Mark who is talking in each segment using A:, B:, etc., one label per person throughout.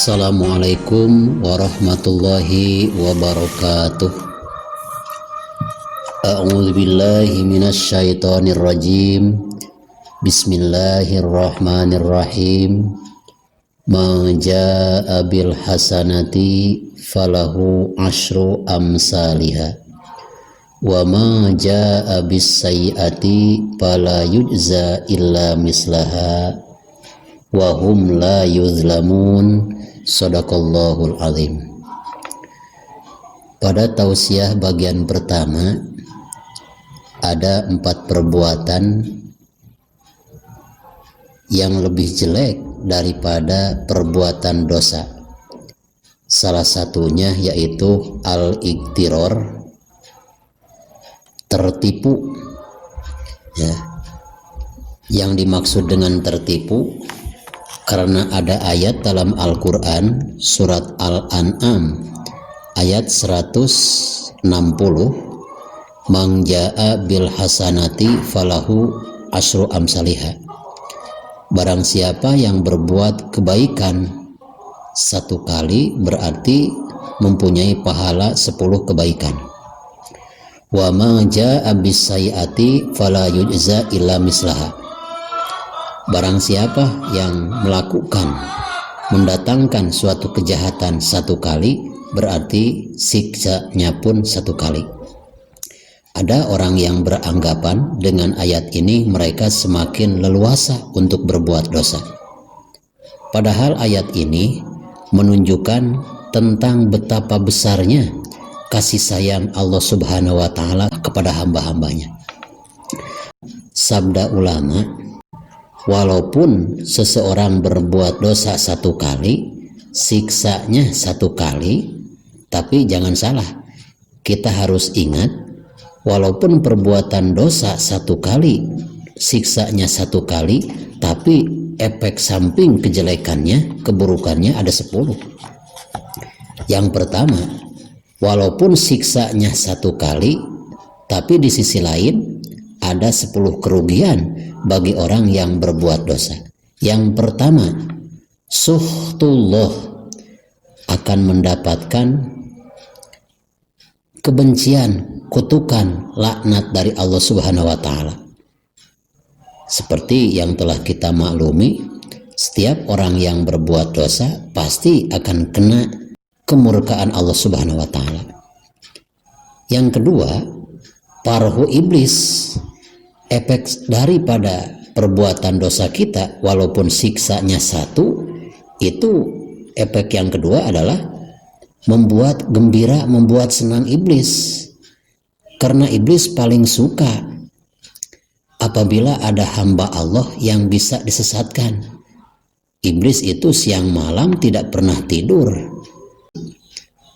A: Assalamualaikum warahmatullahi wabarakatuh. A'udzu billahi minasy syaithanir rajim. Bismillahirrahmanirrahim. Ma jaa'a bil hasanati falahu asyru amsalihha wa ma jaa'a bis sayyi'ati fala yujza illa mislaha wa hum la yuzlamun. Shadaqallahul azim. Pada tausiah bagian pertama ada 4 perbuatan yang lebih jelek daripada perbuatan dosa. Salah satunya yaitu al-iktiror, tertipu. Ya. Yang dimaksud dengan tertipu karena ada ayat dalam Al-Quran surat Al-An'am ayat 160, man jaa'a bil hasanati falahu asyru amsalihha. Barang siapa yang berbuat kebaikan 1 kali berarti mempunyai pahala 10 kebaikan. Wa ma jaa'a bis sayyi'ati fala yujza illa mislaha. Barang siapa yang mendatangkan suatu kejahatan 1 kali berarti siksanya pun 1 kali. Ada orang yang beranggapan dengan ayat ini mereka semakin leluasa untuk berbuat dosa. Padahal ayat ini menunjukkan tentang betapa besarnya kasih sayang Allah Subhanahu wa Ta'ala kepada hamba-hambanya. Sabda ulama, walaupun seseorang berbuat dosa 1 kali, siksanya 1 kali, tapi jangan salah, kita harus ingat, walaupun perbuatan dosa 1 kali, siksanya 1 kali, tapi efek samping kejelekannya, keburukannya ada 10. Yang pertama, walaupun siksanya 1 kali, tapi di sisi lain ada 10 kerugian bagi orang yang berbuat dosa. Yang pertama, suhtullah, akan mendapatkan kebencian, kutukan, laknat dari Allah Subhanahu wa Ta'ala. Seperti yang telah kita maklumi, setiap orang yang berbuat dosa pasti akan kena kemurkaan Allah Subhanahu wa Ta'ala. Yang kedua, parhu iblis. Efek daripada perbuatan dosa kita walaupun siksanya 1, itu efek yang kedua adalah membuat gembira, membuat senang iblis. Karena iblis paling suka apabila ada hamba Allah yang bisa disesatkan. Iblis itu siang malam tidak pernah tidur.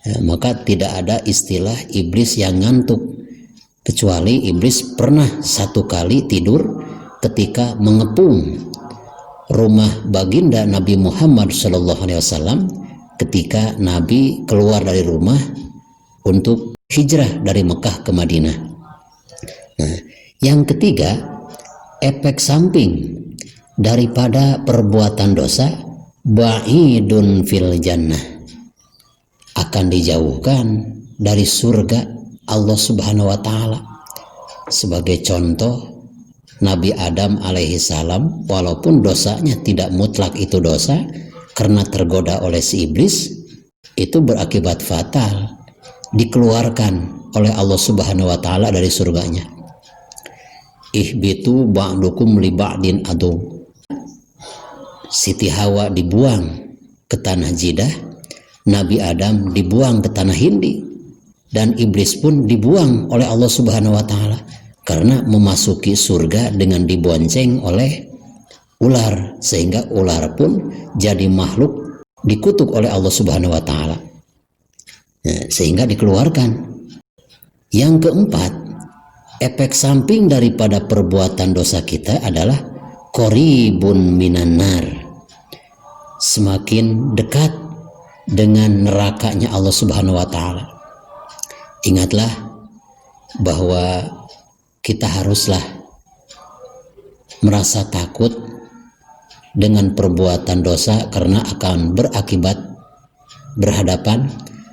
A: Ya, maka tidak ada istilah iblis yang ngantuk, kecuali iblis pernah 1 kali tidur ketika mengepung rumah baginda Nabi Muhammad SAW ketika Nabi keluar dari rumah untuk hijrah dari Mekah ke Madinah. Nah, yang ketiga, efek samping daripada perbuatan dosa, ba'idun fil jannah, akan dijauhkan dari surga Allah Subhanahu wa Ta'ala. Sebagai contoh, Nabi Adam alaihissalam walaupun dosanya tidak mutlak itu dosa, karena tergoda oleh si iblis, itu berakibat fatal, dikeluarkan oleh Allah Subhanahu wa Ta'ala dari surganya. Ihbitu ba'dukum li ba'din adu. Siti Hawa dibuang ke tanah Jidah, Nabi Adam dibuang ke tanah Hindi, dan iblis pun dibuang oleh Allah Subhanahu wa Ta'ala karena memasuki surga dengan dibonceng oleh ular, sehingga ular pun jadi makhluk dikutuk oleh Allah Subhanahu wa Ta'ala, sehingga dikeluarkan. Yang keempat, efek samping daripada perbuatan dosa kita adalah qoribun minan nar, semakin dekat dengan nerakanya Allah Subhanahu wa Ta'ala. Ingatlah bahwa kita haruslah merasa takut dengan perbuatan dosa karena akan berakibat berhadapan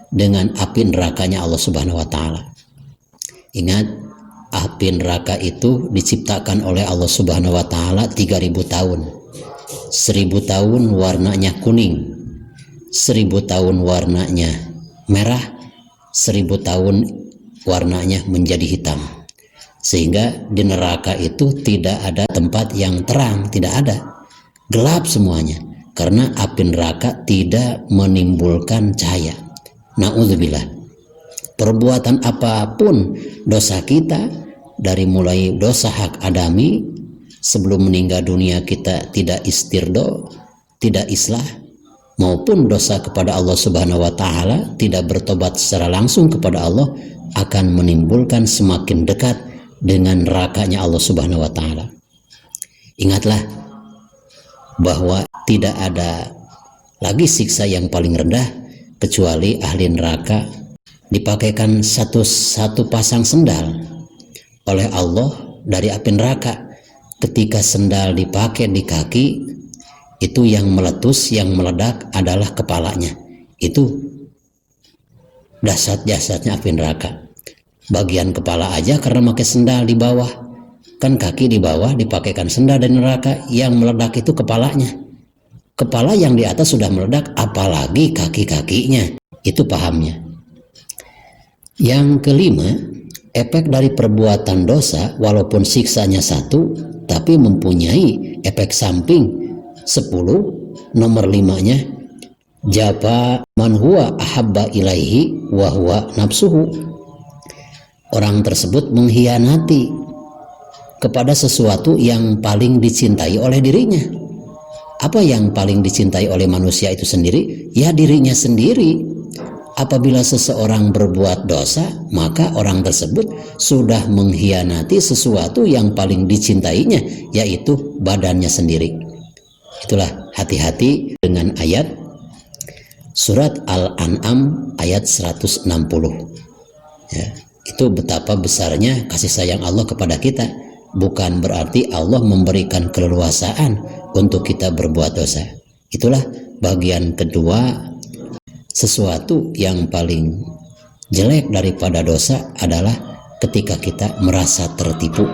A: dengan api nerakanya Allah Subhanahu wa taala. Ingat, api neraka itu diciptakan oleh Allah Subhanahu wa taala 3000 tahun. 1000 tahun warnanya kuning, 1000 tahun warnanya merah, 1000 tahun warnanya menjadi hitam. Sehingga di neraka itu tidak ada tempat yang terang, tidak ada, gelap semuanya, karena api neraka tidak menimbulkan cahaya. Na'udzubillah. Perbuatan apapun dosa kita, dari mulai dosa hak adami, sebelum meninggal dunia kita tidak istirdo, tidak islah, maupun dosa kepada Allah Subhanahu wa taala, tidak bertobat secara langsung kepada Allah, akan menimbulkan semakin dekat dengan nerakanya Allah Subhanahu wa taala. Ingatlah bahwa tidak ada lagi siksa yang paling rendah kecuali ahli neraka dipakaikan satu pasang sendal oleh Allah dari api neraka. Ketika sendal dipakai di kaki, itu yang meletus, yang meledak adalah kepalanya. Itu dasar-dasarnya api neraka. Bagian kepala aja karena pakai sendal di bawah, kan kaki di bawah dipakaikan sendal dari neraka, yang meledak itu kepalanya. Kepala yang di atas sudah meledak, apalagi kaki-kakinya. Itu pahamnya. Yang kelima, efek dari perbuatan dosa walaupun siksanya satu, tapi mempunyai efek samping 10. Nomor 5-nya, jaba man huwa ahabba ilaihi wa huwa nafsuhu. Orang tersebut mengkhianati kepada sesuatu yang paling dicintai oleh dirinya. Apa yang paling dicintai oleh manusia itu sendiri? Ya, dirinya sendiri. Apabila seseorang berbuat dosa, maka orang tersebut sudah mengkhianati sesuatu yang paling dicintainya, yaitu badannya sendiri. Itulah, hati-hati dengan ayat surat Al-An'am ayat 160. Ya, itu betapa besarnya kasih sayang Allah kepada kita. Bukan berarti Allah memberikan keleluasaan untuk kita berbuat dosa. Itulah bagian kedua. Sesuatu yang paling jelek daripada dosa adalah ketika kita merasa tertipu.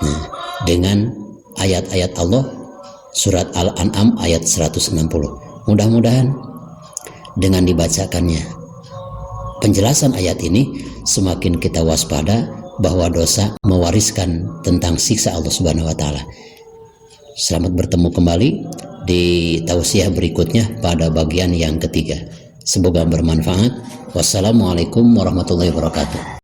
A: Nah, dengan ayat-ayat Allah surat Al-An'am ayat 160. Mudah-mudahan dengan dibacakannya penjelasan ayat ini, semakin kita waspada bahwa dosa mewariskan tentang siksa Allah Subhanahu wa taala. Selamat bertemu kembali di tausiah berikutnya pada bagian yang ketiga. Semoga bermanfaat. Wassalamualaikum warahmatullahi wabarakatuh.